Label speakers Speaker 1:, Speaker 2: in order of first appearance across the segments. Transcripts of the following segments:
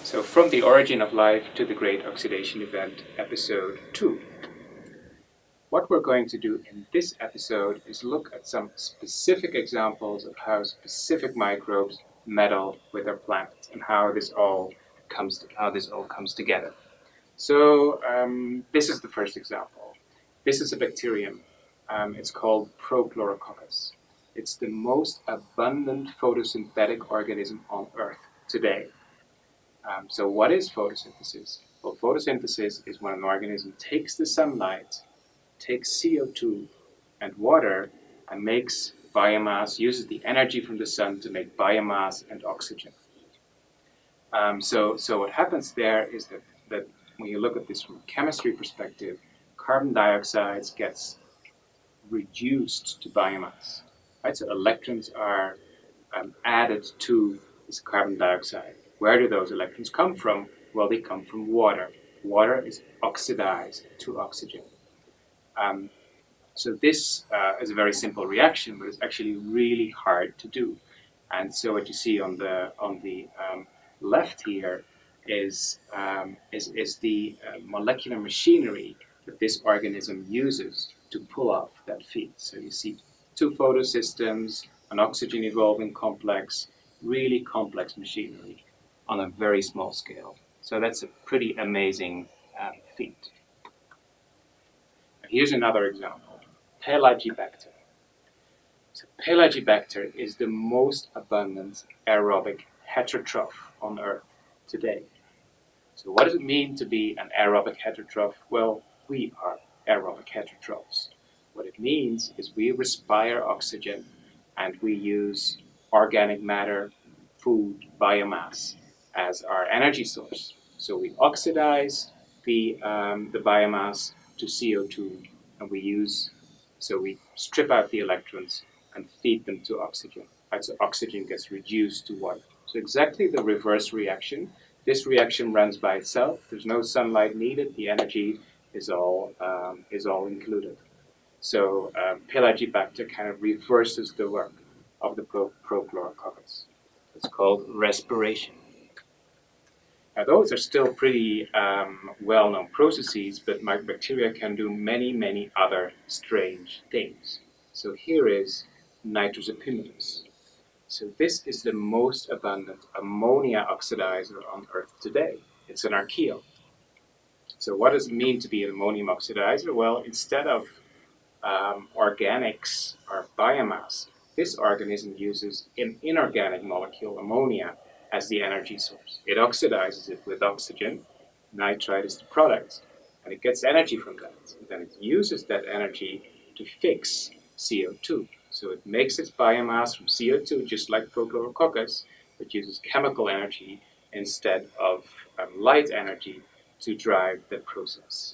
Speaker 1: So from the origin of life to the great oxidation event, episode 2. What we're going to do in this episode is look at some specific examples of how specific microbes meddle with our planet and how this all comes together. So this is the first example. This is a bacterium. It's called Prochlorococcus. It's the most abundant photosynthetic organism on Earth today. So what is photosynthesis? Well, photosynthesis is when an organism takes the sunlight, takes CO2 and water, and makes biomass, uses the energy from the sun to make biomass and oxygen. So what happens there is that when you look at this from a chemistry perspective, carbon dioxide gets reduced to biomass. Right? So electrons are added to this carbon dioxide. Where do those electrons come from? Well, they come from water. Water is oxidized to oxygen. So this is a very simple reaction, but it's actually really hard to do. And so what you see on the left here is the molecular machinery that this organism uses to pull off that feed. So you see two photosystems, an oxygen evolving complex, really complex machinery on a very small scale. So that's a pretty amazing feat. Here's another example, Pelagibacter. So Pelagibacter is the most abundant aerobic heterotroph on Earth today. So what does it mean to be an aerobic heterotroph? Well, we are aerobic heterotrophs. What it means is we respire oxygen and we use organic matter, food, biomass as our energy source. So we oxidize the biomass to CO2, and we strip out the electrons and feed them to oxygen. Right? So oxygen gets reduced to water. So exactly the reverse reaction. This reaction runs by itself. There's no sunlight needed. The energy is all included. So Pelagibacter kind of reverses the work of the Prochlorococcus. It's called respiration. Now those are still pretty well-known processes, but bacteria can do many, many other strange things. So here is Nitrous appenders. So this is the most abundant ammonia oxidizer on Earth today. It's an archaea. So what does it mean to be an ammonium oxidizer? Well, instead of organics or biomass, this organism uses an inorganic molecule, ammonia, as the energy source. It oxidizes it with oxygen, nitrite is the product, and it gets energy from that. And then it uses that energy to fix CO2. So it makes its biomass from CO2, just like Prochlorococcus, but uses chemical energy instead of light energy to drive the process.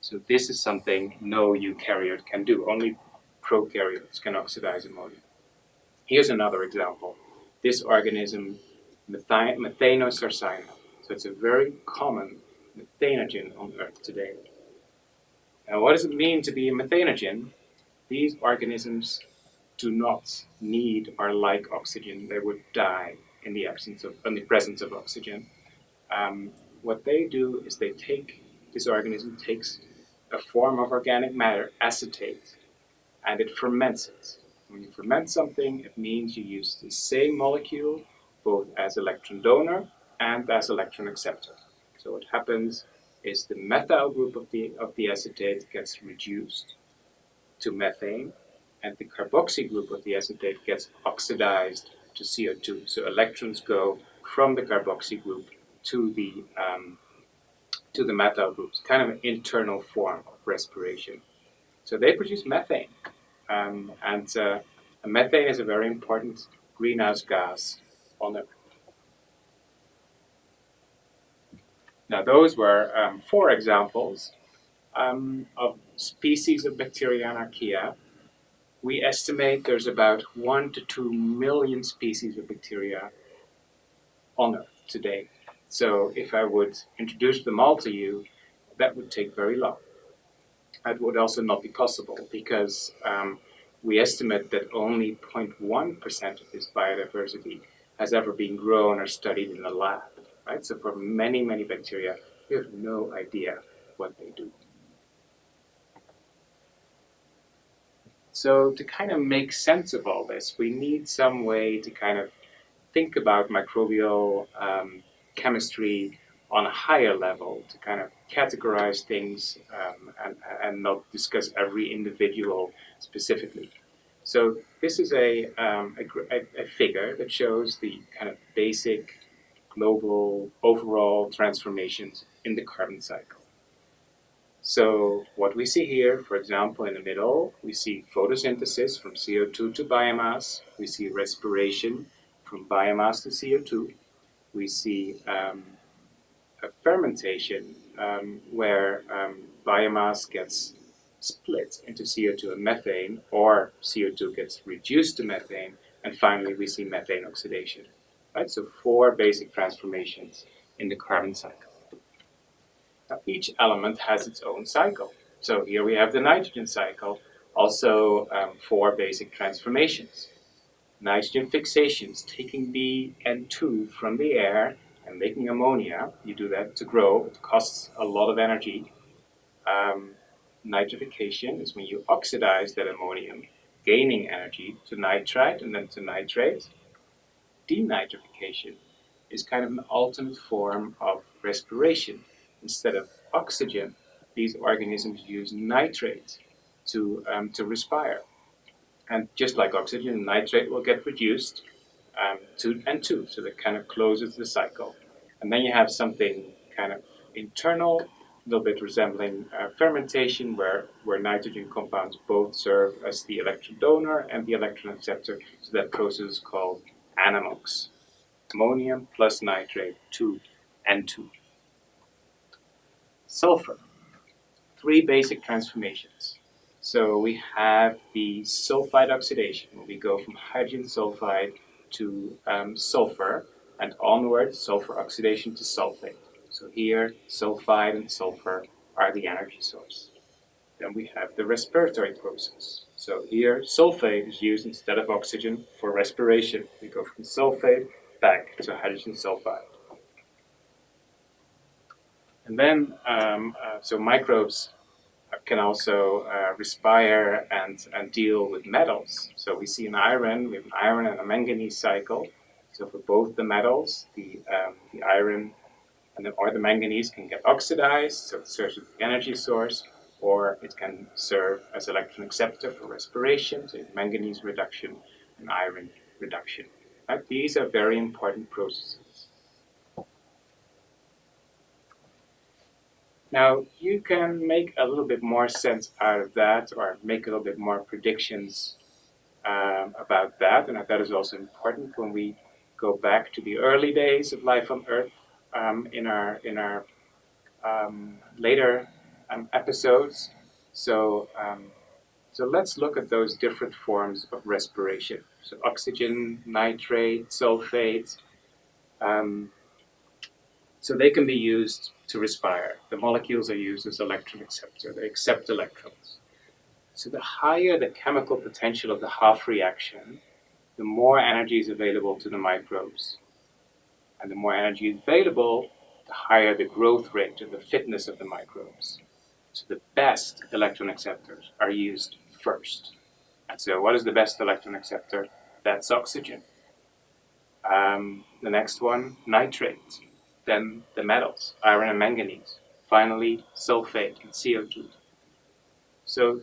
Speaker 1: So this is something no eukaryote can do. Only prokaryotes can oxidize ammonia. Here's another example. This organism, Methaneosarcina. So it's a very common methanogen on Earth today. Now, what does it mean to be a methanogen? These organisms do not need or like oxygen. They would die in the presence of oxygen. What they do is this organism takes a form of organic matter, acetate, and it ferments it. When you ferment something, it means you use the same molecule both as electron donor and as electron acceptor. So what happens is the methyl group of the acetate gets reduced to methane, and the carboxy group of the acetate gets oxidized to CO2. So electrons go from the carboxy group to the methyl groups, kind of an internal form of respiration. So they produce methane, and methane is a very important greenhouse gas on Earth. Now those were 4 examples of species of bacteria and archaea. We estimate there's about 1 to 2 million species of bacteria on Earth today. So if I would introduce them all to you, that would take very long. That would also not be possible because we estimate that only 0.1% of this biodiversity has ever been grown or studied in a lab, right? So for many, many bacteria, we have no idea what they do. So to kind of make sense of all this, we need some way to kind of think about microbial chemistry on a higher level, to kind of categorize things and not discuss every individual specifically. So this is a figure that shows the kind of basic global overall transformations in the carbon cycle. So what we see here, for example, in the middle, we see photosynthesis from CO2 to biomass. We see respiration from biomass to CO2. We see a fermentation where biomass gets split into CO2 and methane, or CO2 gets reduced to methane, and finally we see methane oxidation. Right? So 4 basic transformations in the carbon cycle. Now, each element has its own cycle. So here we have the nitrogen cycle, also 4 basic transformations. Nitrogen fixations, taking the N2 from the air and making ammonia. You do that to grow. It costs a lot of energy. Nitrification is when you oxidize that ammonium, gaining energy to nitrite and then to nitrate. Denitrification is kind of an alternate form of respiration. Instead of oxygen, these organisms use nitrate to respire. And just like oxygen, nitrate will get reduced to N2, so that kind of closes the cycle. And then you have something kind of internal, a little bit resembling fermentation, where nitrogen compounds both serve as the electron donor and the electron acceptor. So that process is called anamox. Ammonium plus nitrate to N2. Sulfur. 3 basic transformations. So we have the sulfide oxidation, where we go from hydrogen sulfide to sulfur, and onward sulfur oxidation to sulfate. So here, sulfide and sulfur are the energy source. Then we have the respiratory process. So here, sulfate is used instead of oxygen for respiration. We go from sulfate back to hydrogen sulfide. And then, so microbes can also respire and deal with metals. So we see we have an iron and a manganese cycle. So for both the metals, the iron or the manganese can get oxidized, so it serves as the energy source, or it can serve as electron acceptor for respiration, so manganese reduction and iron reduction. Right? These are very important processes. Now, you can make a little bit more sense out of that, or make a little bit more predictions about that, and that is also important when we go back to the early days of life on Earth in our later episodes. So let's look at those different forms of respiration. So oxygen, nitrate, sulfate. So they can be used to respire. The molecules are used as electron acceptor. They accept electrons. So the higher the chemical potential of the half reaction, the more energy is available to the microbes. And the more energy is available, the higher the growth rate and the fitness of the microbes. So the best electron acceptors are used first. And so what is the best electron acceptor? That's oxygen. The next one, nitrate. Then the metals, iron and manganese. Finally, sulfate and CO2. So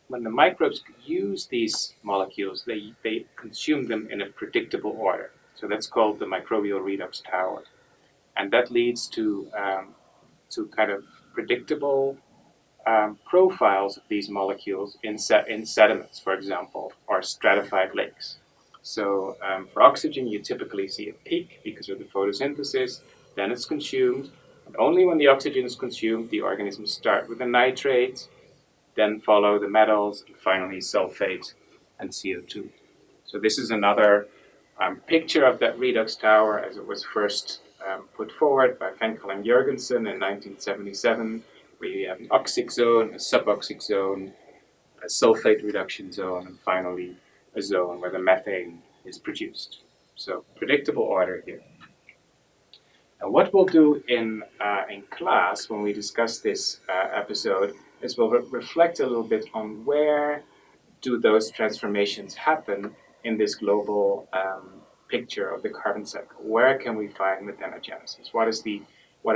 Speaker 1: when the microbes use these molecules, they consume them in a predictable order. So that's called the microbial redox tower. And that leads to kind of predictable profiles of these molecules in sediments, for example, or stratified lakes. So for oxygen, you typically see a peak because of the photosynthesis, then it's consumed, and only when the oxygen is consumed, the organisms start with the nitrate, then follow the metals, and finally sulfate and CO2. So this is another picture of that redox tower as it was first put forward by Fenkel and Jurgensen in 1977, where you have an oxic zone, a suboxic zone, a sulfate reduction zone, and finally a zone where the methane is produced. So predictable order here. And what we'll do in class when we discuss this episode is we'll reflect a little bit on where do those transformations happen in this global picture of the carbon cycle. Where can we find methanogenesis? What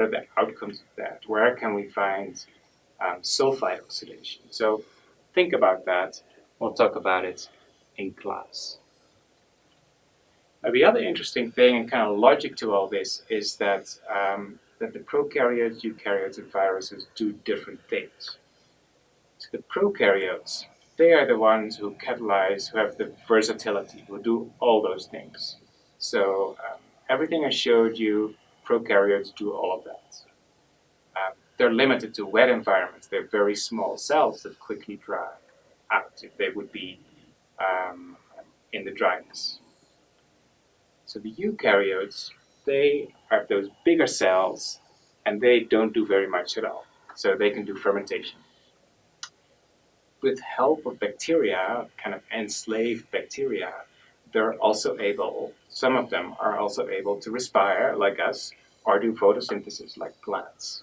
Speaker 1: are the outcomes of that? Where can we find sulfide oxidation? So think about that. We'll talk about it in class. The other interesting thing and kind of logic to all this is that the prokaryotes, eukaryotes, and viruses do different things. So the prokaryotes, they are the ones who catalyze, who have the versatility, who do all those things. So everything I showed you, prokaryotes do all of that. They're limited to wet environments. They're very small cells that quickly dry out if they would be in the dryness. So the eukaryotes, they have those bigger cells, and they don't do very much at all. So they can do fermentation. With help of bacteria, kind of enslaved bacteria, they're also able, some of them are also able to respire like us, or do photosynthesis like plants.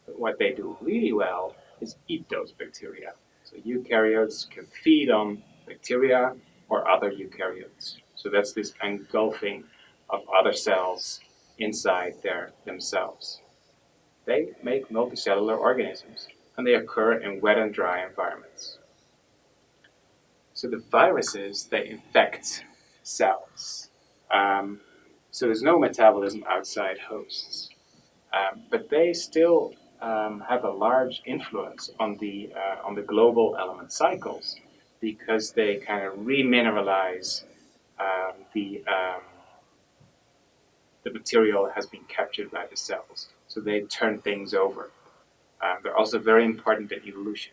Speaker 1: But what they do really well is eat those bacteria. So eukaryotes can feed on bacteria or other eukaryotes. So that's this engulfing of other cells inside themselves. They make multicellular organisms, and they occur in wet and dry environments. So the viruses, they infect cells. So there's no metabolism outside hosts. But they still have a large influence on the global element cycles because they kind of remineralize the material that has been captured by the cells. So they turn things over. They're also very important in evolution.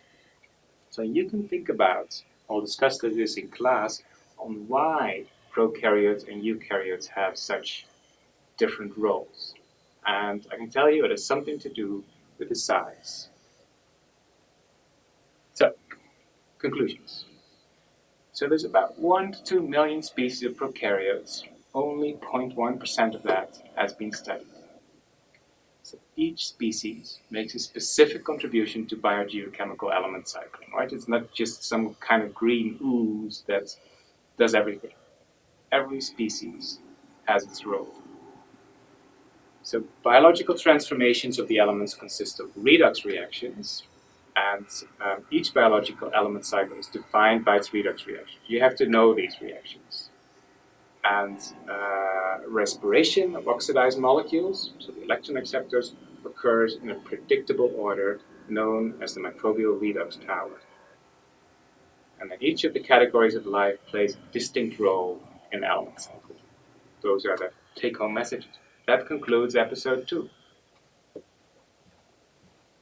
Speaker 1: So you can think about, I'll discuss this in class, on why prokaryotes and eukaryotes have such different roles. And I can tell you it has something to do with the size. So, conclusions. So there's about 1 to 2 million species of prokaryotes. Only 0.1% of that has been studied. So each species makes a specific contribution to biogeochemical element cycling, right? It's not just some kind of green ooze that does everything. Every species has its role. So biological transformations of the elements consist of redox reactions, and each biological element cycle is defined by its redox reaction. You have to know these reactions. And respiration of oxidized molecules, so the electron acceptors, occurs in a predictable order known as the microbial redox tower. And then each of the categories of life plays a distinct role in the element cycle. Those are the take-home messages. That concludes episode 2.